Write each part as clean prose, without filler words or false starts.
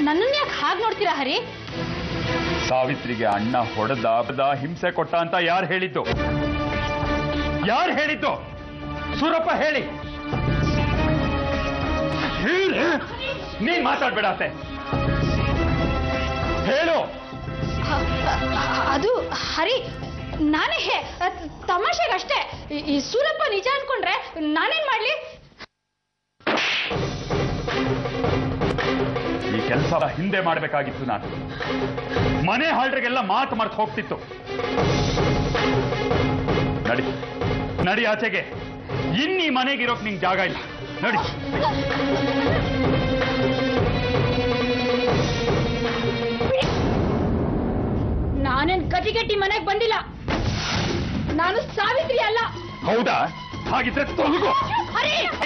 ನನ್ನನ್ನ ಯಾಕೆ ಹಾಗೆ ನೋಡ್ತೀರಾ ಹರಿ? ಸಾವಿತ್ರಿಗೆ ಅಣ್ಣ ಹೊಡೆದ ಹಿಂಸೆ ಕೊಟ್ಟ ಅಂತ ಯಾರು ಹೇಳಿದ್ದು? ಯಾರು ಹೇಳಿದ್ದು? ಸೂರಪ್ಪ ಹೇಳಿ. ನೀನ್ ಮಾತಾಡ್ಬೇಡ ಅತ್ತೆ, ಹೇಳು. ಅದು ಹರಿ, ನಾನೇ ತಮಾಷೆಗಷ್ಟೇ. ಈ ಸೂರಪ್ಪ ನಿಜ ಅನ್ಕೊಂಡ್ರೆ ನಾನೇನ್ ಮಾಡ್ಲಿ? ಈ ಕೆಲಸ ಹಿಂದೆ ಮಾಡ್ಬೇಕಾಗಿತ್ತು. ನಾನು ಮನೆ ಹಾಳ್ರಿಗೆಲ್ಲ ಮಾತು ಮರ್ತು ಹೋಗ್ತಿತ್ತು. ನಡಿ ನಡಿ ಆಚೆಗೆ. ಇನ್ನೀ ಮನೆಗಿರೋಕ್ ನಿಂಗೆ ಜಾಗ ಇಲ್ಲ. ನಡಿ. ನಾನೇನ್ ಕಟಿಗಟ್ಟಿ ಮನೆಗೆ ಬಂದಿಲ್ಲ. ನಾನು ಸಾವಿತ್ರಿ ಅಲ್ಲ. ಹೌದಾ? ಹಾಗಿದ್ರೆ ತೊಲಗು.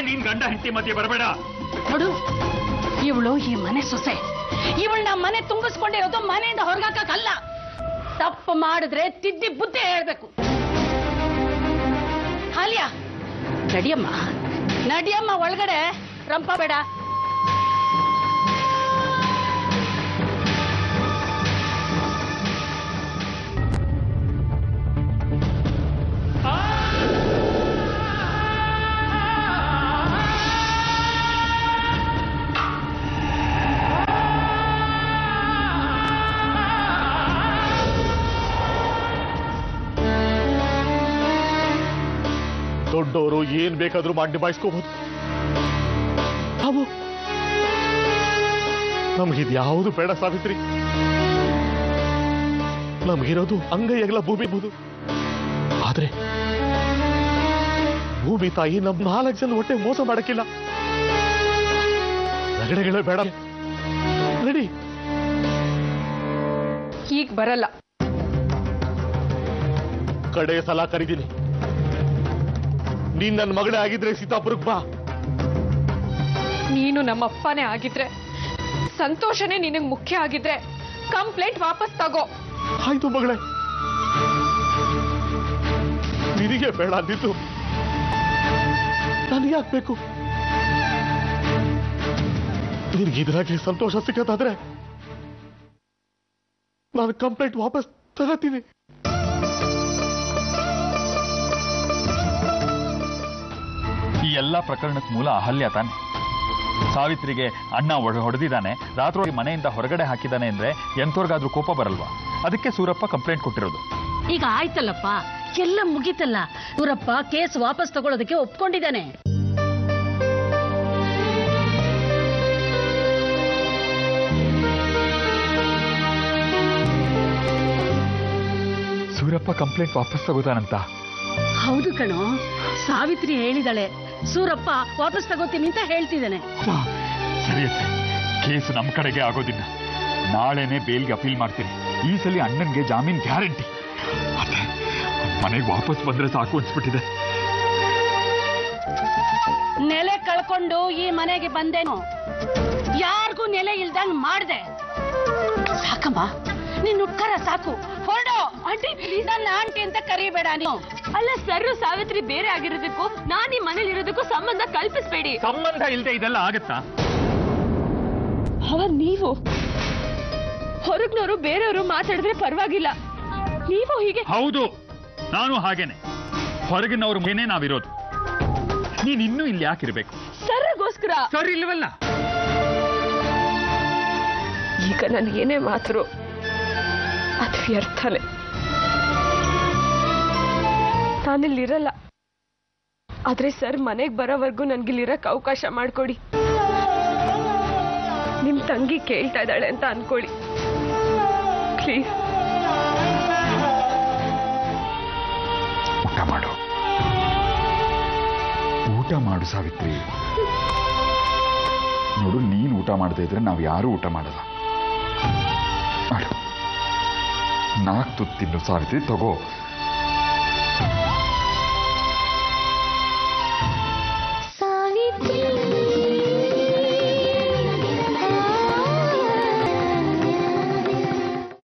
ನೀನ್ ಗಂಡ ಹೆಂಡತಿ ಮಧ್ಯೆ ಬರಬೇಡ. ನೋಡು, ಇವಳು ಈ ಮನೆ ಸೊಸೆ. ಇವಳನ್ನ ಮನೆ ತುಂಬಿಸ್ಕೊಂಡಿರೋದು ಮನೆಯಿಂದ ಹೊರಗಾಕಲ್ಲ. ತಪ್ಪು ಮಾಡಿದ್ರೆ ತಿದ್ದಿ ಬುದ್ಧಿ ಹೇಳ್ಬೇಕು. ಹಾಲಿಯಾ, ನಡಿಯಮ್ಮ ನಡಿಯಮ್ಮ ಒಳಗಡೆ. ರಂಪ ಬೇಡ. ದೊಡ್ಡವರು ಏನ್ ಬೇಕಾದ್ರೂ ಮಾಡಿ ನಿಭಾಯಿಸ್ಕೋಬಹುದು. ನಾವು ನಮ್ಗಿದ್ಯಾವುದು ಬೇಡ ಸಾವಿತ್ರಿ. ನಮ್ಗಿರೋದು ಅಂಗೈಯಗಲ ಭೂಮಿ ಬಹುದು. ಆದ್ರೆ ಭೂಮಿ ತಾಯಿ ನಮ್ 4 ಜನ ಹೊಟ್ಟೆ ಮೋಸ ಮಾಡಕ್ಕಿಲ್ಲ. ರಗಡೆಗಳೇ ಬೇಡ. ನಡಿ. ಈಗ ಬರಲ್ಲ. ಕಡೆ ಸಲ ಕರೀತೀನಿ. ನೀನ್ ನನ್ನ ಮಗಳೇ ಆಗಿದ್ರೆ ಸೀತಾಪುರಕ್ಕೆ ಬಾ. ನೀನು ನಮ್ಮಪ್ಪನೇ ಆಗಿದ್ರೆ, ಸಂತೋಷನೇ ನಿನಗೆ ಮುಖ್ಯ ಆಗಿದ್ರೆ ಕಂಪ್ಲೇಂಟ್ ವಾಪಸ್ ತಗೋ. ಆಯ್ತು ಮಗಳೇ, ನಿನಗೆ ಬೇಡ ಅಂದಿದ್ದು ನನಗೆ ಆಗ್ಬೇಕು. ನಿನಗಿದ್ರಾಗೆ ಸಂತೋಷ ಸಿಕ್ಕತ್ತಾದ್ರೆ ನಾನು ಕಂಪ್ಲೇಂಟ್ ವಾಪಸ್ ತಗೋತೀನಿ. ಈ ಎಲ್ಲ ಪ್ರಕರಣಕ್ಕೆ ಮೂಲ ಅಹಲ್ಯ ತಾನೆ. ಸಾವಿತ್ರಿಗೆ ಅಣ್ಣ ಹೊಡೆದಿದ್ದಾನೆ, ರಾತ್ರಿ ಮನೆಯಿಂದ ಹೊರಗಡೆ ಹಾಕಿದ್ದಾನೆ ಅಂದ್ರೆ ಎಂತವ್ರಿಗಾದ್ರೂ ಕೋಪ ಬರಲ್ವಾ? ಅದಕ್ಕೆ ಸೂರಪ್ಪ ಕಂಪ್ಲೇಂಟ್ ಕೊಟ್ಟಿರೋದು. ಈಗ ಆಯ್ತಲ್ಲಪ್ಪ, ಎಲ್ಲ ಮುಗೀತಲ್ಲ. ಸೂರಪ್ಪ ಕೇಸ್ ವಾಪಸ್ ತಗೊಳ್ಳೋದಕ್ಕೆ ಒಪ್ಕೊಂಡಿದ್ದಾನೆ. ಸೂರಪ್ಪ ಕಂಪ್ಲೇಂಟ್ ವಾಪಸ್ ತಗೋತಾನಂತ? ಹೌದು ಕಣೋ, ಸಾವಿತ್ರಿ ಹೇಳಿದಾಳೆ. ಸೂರಪ್ಪ ವಾಪಸ್ ತಗೋತೀನಿ ಅಂತ ಹೇಳ್ತಿದ್ದಾನೆ. ಸರಿ, ಕೇಸ್ ನಮ್ ಕಡೆಗೆ ಆಗೋದಿಲ್ಲ. ನಾಳೆನೆ ಬೇಲ್ಗೆ ಅಪೀಲ್ ಮಾಡ್ತೀನಿ. ಈ ಸಲ ಅಣ್ಣನ್ಗೆ ಜಾಮೀನ್ ಗ್ಯಾರಂಟಿ. ಮನೆಗೆ ವಾಪಸ್ ಬಂದ್ರೆ ಸಾಕು ಅನ್ಸ್ಬಿಟ್ಟಿದೆ. ನೆಲೆ ಕಳ್ಕೊಂಡು ಈ ಮನೆಗೆ ಬಂದೇನು, ಯಾರಿಗೂ ನೆಲೆ ಇಲ್ದಂಗ್ ಮಾಡ್ದೆ. ಸಾಕಮ್ಮ, ನಿನ್ ಉತ್ಕರ ಸಾಕು. ಹೊರಡೋ. ಆಂಟಿ, ನನ್ನ ಆಂಟಿ ಅಂತ ಕರಿಬೇಡ ನೀವು. ಅಲ್ಲ ಸರ್, ಸಾವಿತ್ರಿ ಬೇರೆ ಆಗಿರೋದಕ್ಕೂ ನಾನ್ ಈ ಮನೇಲಿ ಇರೋದಕ್ಕೂ ಸಂಬಂಧ ಕಲ್ಪಿಸ್ಬೇಡಿ. ಸಂಬಂಧ ಇಲ್ದೆ ಇದೆಲ್ಲ ಆಗತ್ತಾ? ನೀವು ಹೊರಗ್ನವರು ಬೇರೆಯವರು ಮಾತಾಡಿದ್ರೆ ಪರವಾಗಿಲ್ಲ, ನೀವು ಹೀಗೆ. ಹೌದು, ನಾನು ಹಾಗೇನೆ. ಹೊರಗಿನವ್ರ ಮೇನೆ ನಾವಿರೋದು. ನೀನ್ ಇನ್ನೂ ಇಲ್ಲಿ ಯಾಕಿರ್ಬೇಕು? ಸರ್ಗೋಸ್ಕರ. ಸರ್ ಇಲ್ವಲ್ಲ. ಈಗ ನನ್ಗೇನೇ ಮಾತರು ಅದು ವ್ಯರ್ಥನೆ. ನಾನಿಲ್ಲಿರಲ್ಲ. ಆದ್ರೆ ಸರ್ ಮನೆಗೆ ಬರೋವರೆಗೂ ನನ್ಗಿಲ್ಲಿರಕ್ ಅವಕಾಶ ಮಾಡ್ಕೊಡಿ. ನಿಮ್ ತಂಗಿ ಕೇಳ್ತಾ ಇದ್ದಾಳೆ ಅಂತ ಅನ್ಕೊಳ್ಳಿ ಪ್ಲೀಸ್. ಊಟ ಮಾಡು, ಊಟ ಮಾಡು ಸಾವಿತ್ರಿ. ನೋಡು, ನೀನ್ ಊಟ ಮಾಡದೇ ಇದ್ರೆ ನಾವ್ ಯಾರು ಊಟ ಮಾಡಲ್ಲ. ಮಾಡು. 4 ತುತ್ತು ತಿನ್ನು ಸಾವಿತ್ರಿ. ತಗೋ.